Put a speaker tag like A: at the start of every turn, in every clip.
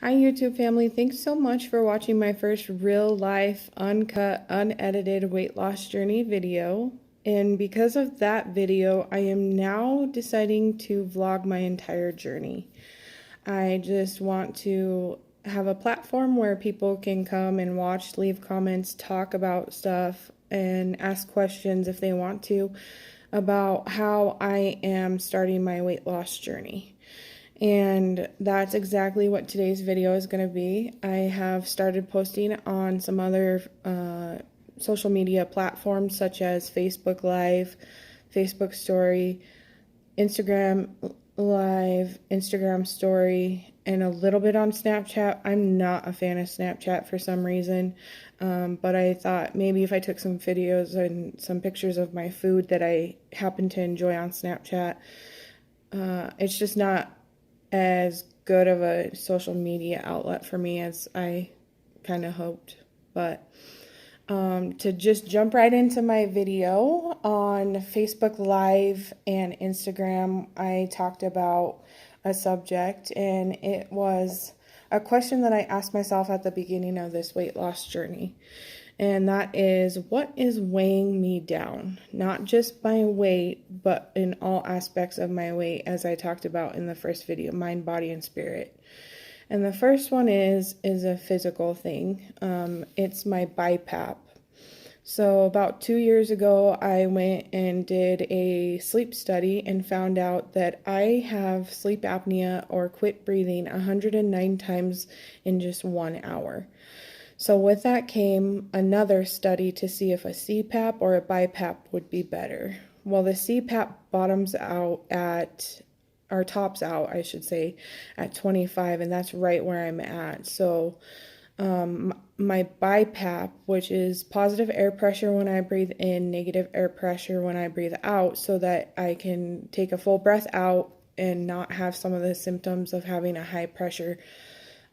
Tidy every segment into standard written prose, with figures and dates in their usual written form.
A: Hi YouTube family, thanks so much for watching my first real life, uncut, unedited weight loss journey video. And because of that video, I am now deciding to vlog my entire journey. I just want to have a platform where people can come and watch, leave comments, talk about stuff, and ask questions if they want to about how I am starting my weight loss journey. And that's exactly what today's video is going to be. I have started posting on some other social media platforms such as Facebook Live, Facebook Story, Instagram Live, Instagram Story, and a little bit on Snapchat. I'm not a fan of Snapchat for some reason, but I thought maybe if I took some videos and some pictures of my food that I happen to enjoy on Snapchat, it's just not as good of a social media outlet for me as I kind of hoped. But to just jump right into my video on Facebook Live and Instagram, I talked about a subject, and it was a question that I asked myself at the beginning of this weight loss journey. And that is, what is weighing me down? Not just my weight, but in all aspects of my weight, as I talked about in the first video, mind, body, and spirit. And the first one is a physical thing. It's my BiPAP. So about 2 years ago, I went and did a sleep study and found out that I have sleep apnea or quit breathing 109 times in just 1 hour. So with that came another study to see if a CPAP or a BiPAP would be better. Well, the CPAP bottoms out at, or tops out, I should say, at 25, and that's right where I'm at. So my BiPAP, which is positive air pressure when I breathe in, negative air pressure when I breathe out, so that I can take a full breath out and not have some of the symptoms of having a high pressure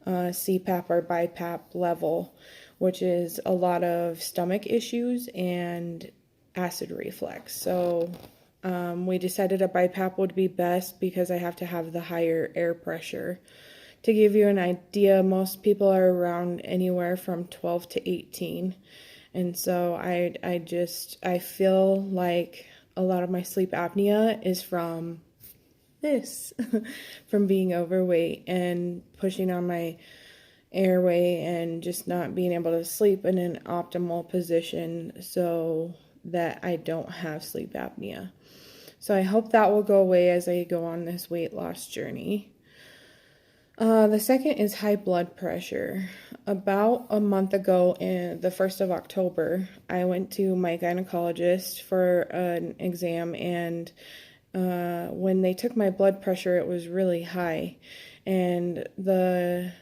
A: CPAP or BiPAP level, which is a lot of stomach issues and acid reflux. So we decided a BiPAP would be best because I have to have the higher air pressure. To give you an idea, most people are around anywhere from 12 to 18. And so I feel like a lot of my sleep apnea is from this, from being overweight and pushing on my airway and just not being able to sleep in an optimal position so that I don't have sleep apnea. So I hope that will go away as I go on this weight loss journey. The second is high blood pressure. About a month ago, in the 1st of October, I went to my gynecologist for an exam, and when they took my blood pressure, it was really high. And the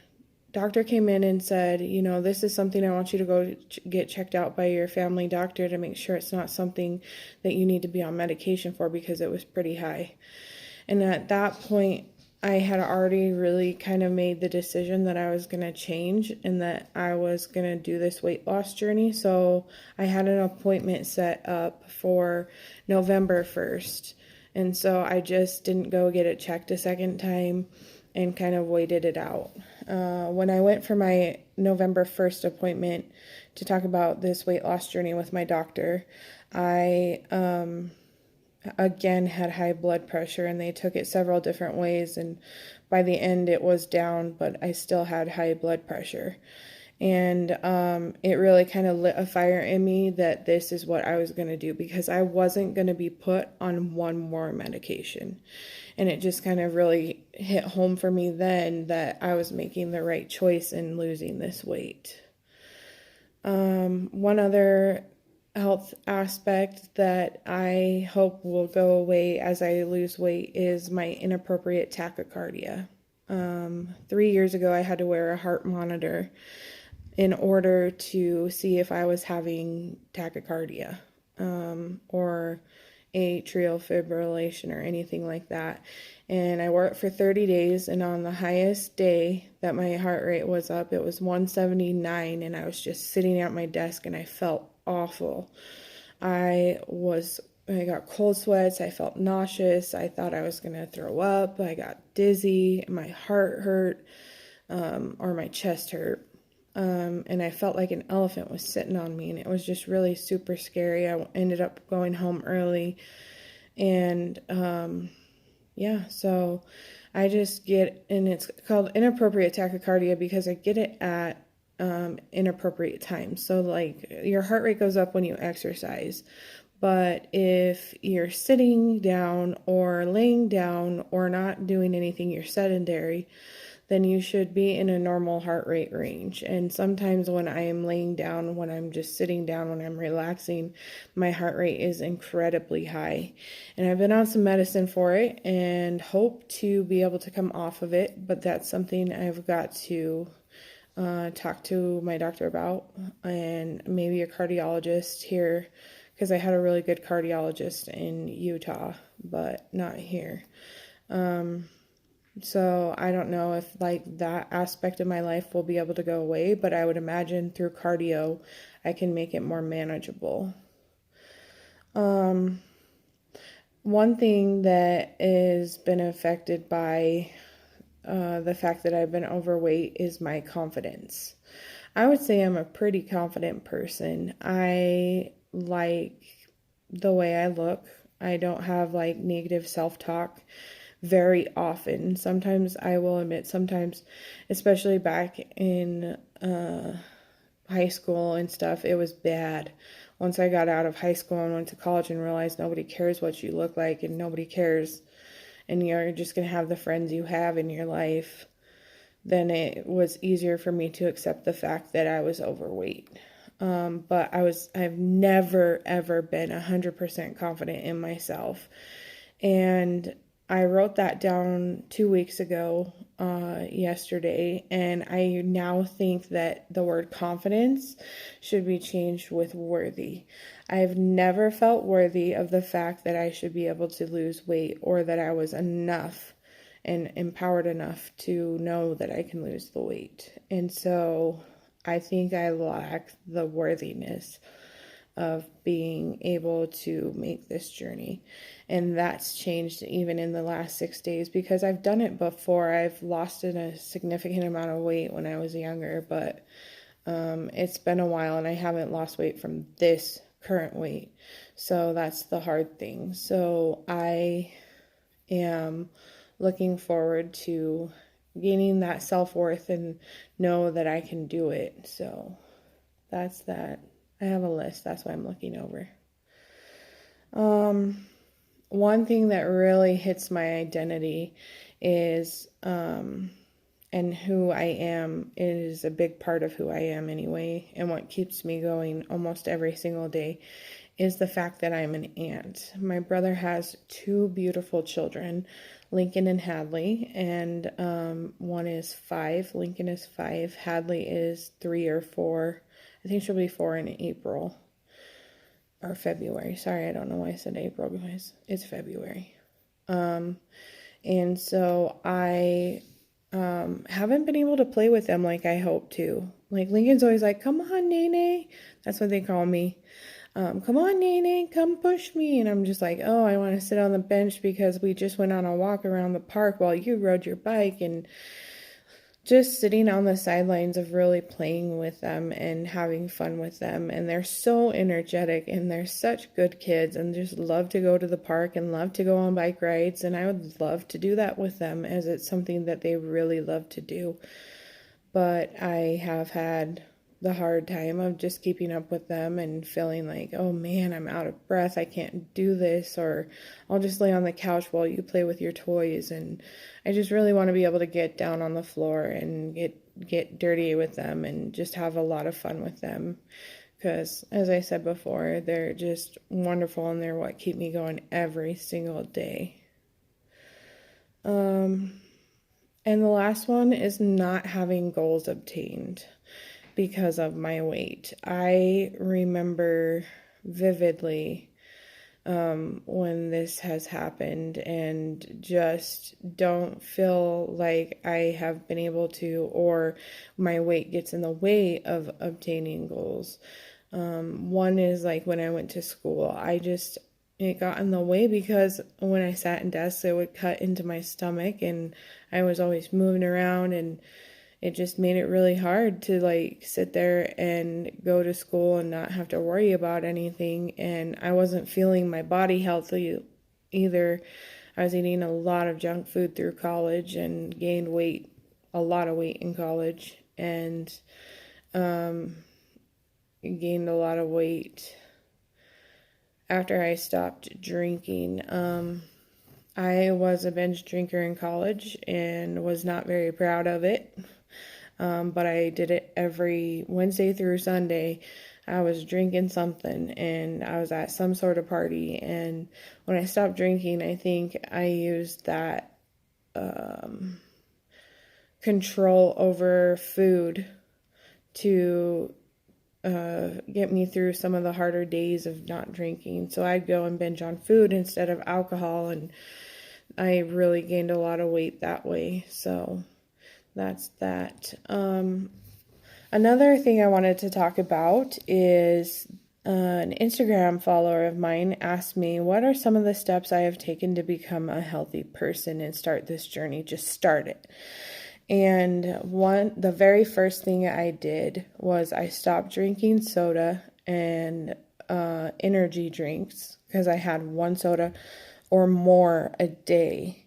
A: doctor came in and said, this is something I want you to go get checked out by your family doctor to make sure it's not something that you need to be on medication for, because it was pretty high. And at that point, I had already really kind of made the decision that I was going to change and that I was going to do this weight loss journey. So I had an appointment set up for November 1st. And so I just didn't go get it checked a second time and kind of waited it out. When I went for my November 1st appointment to talk about this weight loss journey with my doctor, I again had high blood pressure, and they took it several different ways, and by the end it was down, but I still had high blood pressure. And it really kind of lit a fire in me that this is what I was going to do, because I wasn't going to be put on one more medication. And it just kind of really hit home for me then that I was making the right choice in losing this weight. One other health aspect that I hope will go away as I lose weight is my inappropriate tachycardia. 3 years ago, I had to wear a heart monitor in order to see if I was having tachycardia or atrial fibrillation or anything like that. And I wore it for 30 days, and on the highest day that my heart rate was up, it was 179, and I was just sitting at my desk and I felt awful. I got cold sweats, I felt nauseous, I thought I was going to throw up, I got dizzy, my heart hurt. or my chest hurt. And I felt like an elephant was sitting on me, and it was just really super scary. I ended up going home early, and yeah, so I just get, and it's called inappropriate tachycardia because I get it at inappropriate times. So, like, your heart rate goes up when you exercise, but if you're sitting down or laying down or not doing anything, you're sedentary, then you should be in a normal heart rate range. And sometimes when I am laying down, when I'm just sitting down, when I'm relaxing, my heart rate is incredibly high. And I've been on some medicine for it and hope to be able to come off of it, but that's something I've got to talk to my doctor about, and maybe a cardiologist here, because I had a really good cardiologist in Utah, but not here. So I don't know if like that aspect of my life will be able to go away, but I would imagine through cardio I can make it more manageable. One thing that has been affected by the fact that I've been overweight is my confidence. I would say I'm a pretty confident person. I like the way I look. I don't have like negative self-talk very often. Sometimes I will admit, sometimes, especially back in high school and stuff, it was bad. Once I got out of high school and went to college and realized nobody cares what you look like and nobody cares, and you're just going to have the friends you have in your life, then it was easier for me to accept the fact that I was overweight. But I've never, ever been 100% confident in myself. And I wrote that down 2 weeks ago, yesterday, and I now think that the word confidence should be changed with worthy. I've never felt worthy of the fact that I should be able to lose weight, or that I was enough and empowered enough to know that I can lose the weight. And so I think I lack the worthiness of being able to make this journey. And that's changed even in the last 6 days, because I've done it before. I've lost a significant amount of weight when I was younger, but it's been a while and I haven't lost weight from this current weight. So that's the hard thing. So I am looking forward to gaining that self-worth and know that I can do it. So that's that. I have a list. That's what I'm looking over. One thing that really hits my identity is, and who I am is a big part of who I am anyway, and what keeps me going almost every single day is the fact that I'm an aunt. My brother has two beautiful children, Lincoln and Hadley, and one is 5. Lincoln is 5. Hadley is 3 or 4. I think she'll be 4 in April or February. Sorry, I don't know why I said April, because it's February. And so I haven't been able to play with them like I hope to. Like, Lincoln's always like, "Come on, Nene." That's what they call me. "Come on, Nene, come push me." And I'm just like, "Oh, I want to sit on the bench because we just went on a walk around the park while you rode your bike." And just sitting on the sidelines of really playing with them and having fun with them. And they're so energetic and they're such good kids and just love to go to the park and love to go on bike rides. And I would love to do that with them, as it's something that they really love to do. But I have had the hard time of just keeping up with them and feeling like, oh man, I'm out of breath, I can't do this, or I'll just lay on the couch while you play with your toys. And I just really want to be able to get down on the floor and get dirty with them and just have a lot of fun with them, because as I said before, they're just wonderful and they're what keep me going every single day. And the last one is not having goals obtained because of my weight. I remember vividly when this has happened, and just don't feel like I have been able to, or my weight gets in the way of obtaining goals. One is like when I went to school, it got in the way because when I sat in desks, it would cut into my stomach, and I was always moving around, and it just made it really hard to like sit there and go to school and not have to worry about anything. And I wasn't feeling my body healthy either. I was eating a lot of junk food through college and gained weight, a lot of weight in college, and gained a lot of weight after I stopped drinking. I was a binge drinker in college and was not very proud of it. But I did it every Wednesday through Sunday. I was drinking something and I was at some sort of party. And when I stopped drinking, I think I used that control over food to get me through some of the harder days of not drinking. So I'd go and binge on food instead of alcohol, and I really gained a lot of weight that way. So that's that. Another thing I wanted to talk about is an Instagram follower of mine asked me, what are some of the steps I have taken to become a healthy person and start this journey? Just start it. And the very first thing I did was I stopped drinking soda and energy drinks, because I had one soda or more a day,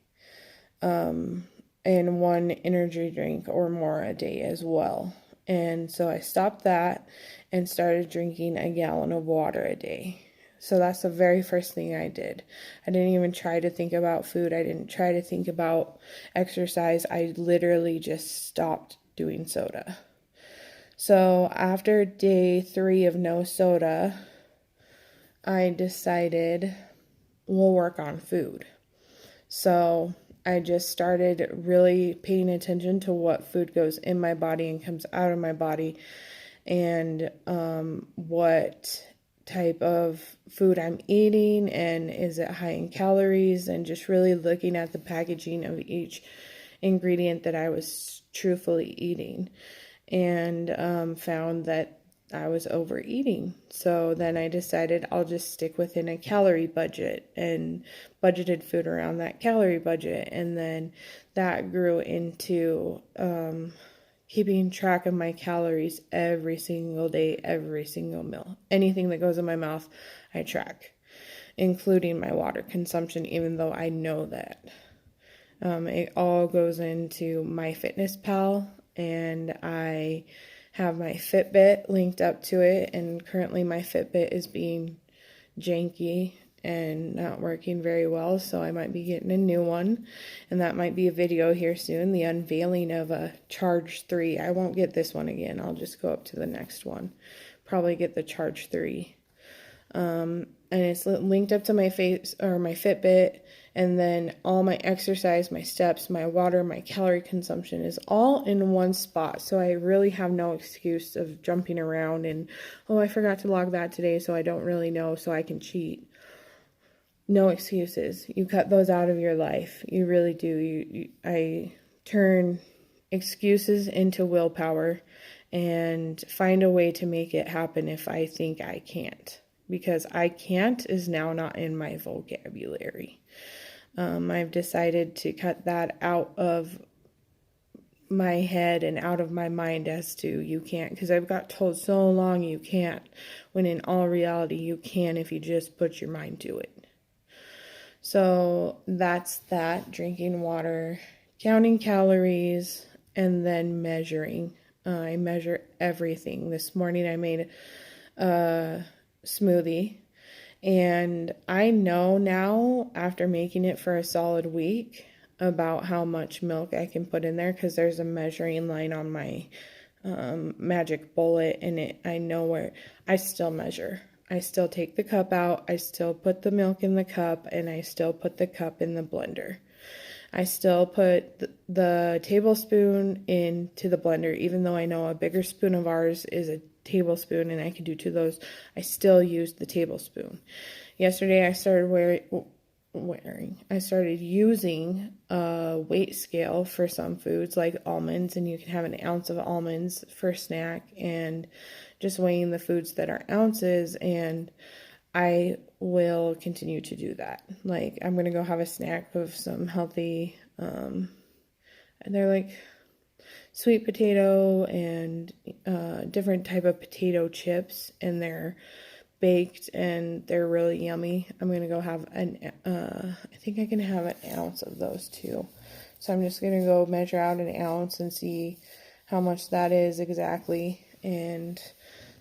A: and one energy drink or more a day as well. And so I stopped that and started drinking a gallon of water a day. So that's the very first thing I did. I didn't even try to think about food. I didn't try to think about exercise. I literally just stopped doing soda. So after day 3 of no soda, I decided we'll work on food. So I just started really paying attention to what food goes in my body and comes out of my body, and what type of food I'm eating, and is it high in calories, and just really looking at the packaging of each ingredient that I was truthfully eating, and found that I was overeating. So then I decided I'll just stick within a calorie budget and budgeted food around that calorie budget. And then that grew into keeping track of my calories every single day, every single meal. Anything that goes in my mouth, I track, including my water consumption, even though I know that. It all goes into MyFitnessPal, and I have my Fitbit linked up to it, and currently my Fitbit is being janky and not working very well, so I might be getting a new one, and that might be a video here soon, the unveiling of a Charge 3. I won't get this one again. I'll just go up to the next one, probably get the Charge 3. And it's linked up to my face or my Fitbit, and then all my exercise, my steps, my water, my calorie consumption is all in one spot. So I really have no excuse of jumping around and, oh, I forgot to log that today, so I don't really know, so I can cheat. No excuses. You cut those out of your life. You really do. I turn excuses into willpower and find a way to make it happen if I think I can't. Because I can't is now not in my vocabulary. I've decided to cut that out of my head and out of my mind as to you can't, because I've got told so long you can't, when in all reality you can if you just put your mind to it. So that's that, drinking water, counting calories, and then measuring. I measure everything. This morning I made a smoothie, and I know now, after making it for a solid week, about how much milk I can put in there, because there's a measuring line on my magic bullet, and I know where. I still measure. I still take the cup out, I still put the milk in the cup, and I still put the cup in the blender. I still put the tablespoon into the blender, even though I know a bigger spoon of ours is a tablespoon and I can do 2 of those. I still use the tablespoon. Yesterday I started I started using a weight scale for some foods like almonds, and you can have an ounce of almonds for snack, and just weighing the foods that are ounces, and I will continue to do that. Like, I'm going to go have a snack of some healthy, and they're like sweet potato and different type of potato chips, and they're baked and they're really yummy. I'm gonna go have I think I can have an ounce of those too. So I'm just gonna go measure out an ounce and see how much that is exactly, and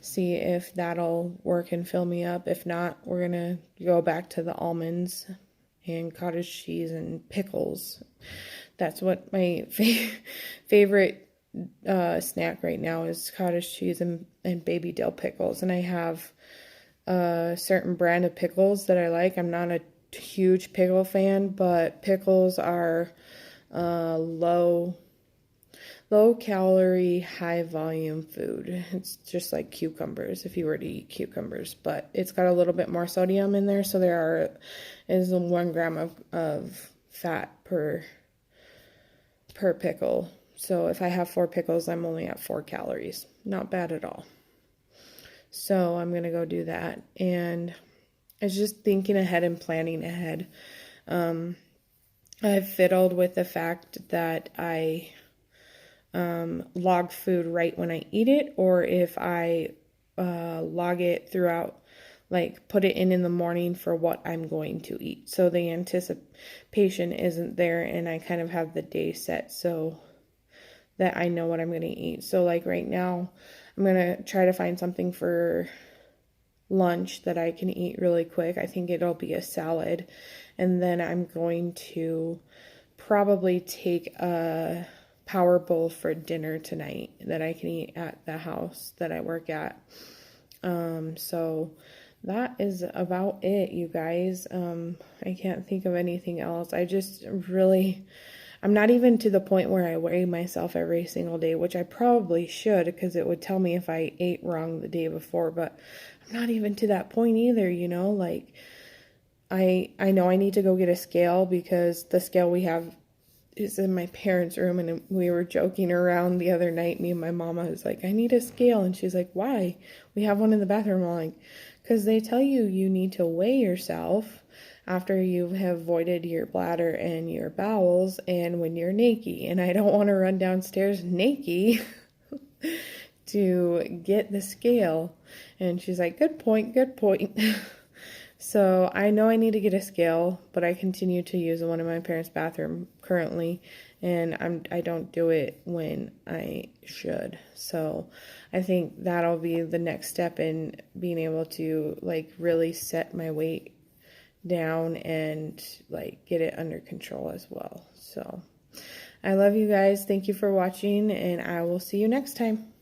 A: see if that'll work and fill me up. If not, we're gonna go back to the almonds and cottage cheese and pickles. That's what my favorite snack right now is, cottage cheese and baby dill pickles. And I have a certain brand of pickles that I like. I'm not a huge pickle fan, but pickles are low calorie, high volume food. It's just like cucumbers if you were to eat cucumbers, but it's got a little bit more sodium in there, so is 1 gram of fat per pickle. So if I have 4 pickles, I'm only at 4 calories. Not bad at all. So I'm gonna go do that, and I was just thinking ahead and planning ahead. I've fiddled with the fact that I log food right when I eat it, or if I log it throughout, like put it in the morning for what I'm going to eat. So the anticipation isn't there, and I kind of have the day set so that I know what I'm going to eat. So like right now, I'm going to try to find something for lunch that I can eat really quick. I think it'll be a salad. And then I'm going to probably take a power bowl for dinner tonight that I can eat at the house that I work at. So that is about it, you guys. I can't think of anything else. I'm not even to the point where I weigh myself every single day, which I probably should, because it would tell me if I ate wrong the day before, but I'm not even to that point either, like I know I need to go get a scale, because the scale we have is in my parents' room, and we were joking around the other night. Me and my mama was like, I need a scale, and she's like, why? We have one in the bathroom. I'm like, because they tell you need to weigh yourself after you have voided your bladder and your bowels, and when you're naked, and I don't want to run downstairs naked to get the scale. And she's like, good point. So I know I need to get a scale, but I continue to use the one in my parents' bathroom currently, and I don't do it when I should. So I think that'll be the next step in being able to like really set my weight down and like get it under control as well. So I love you guys. Thank you for watching, and I will see you next time.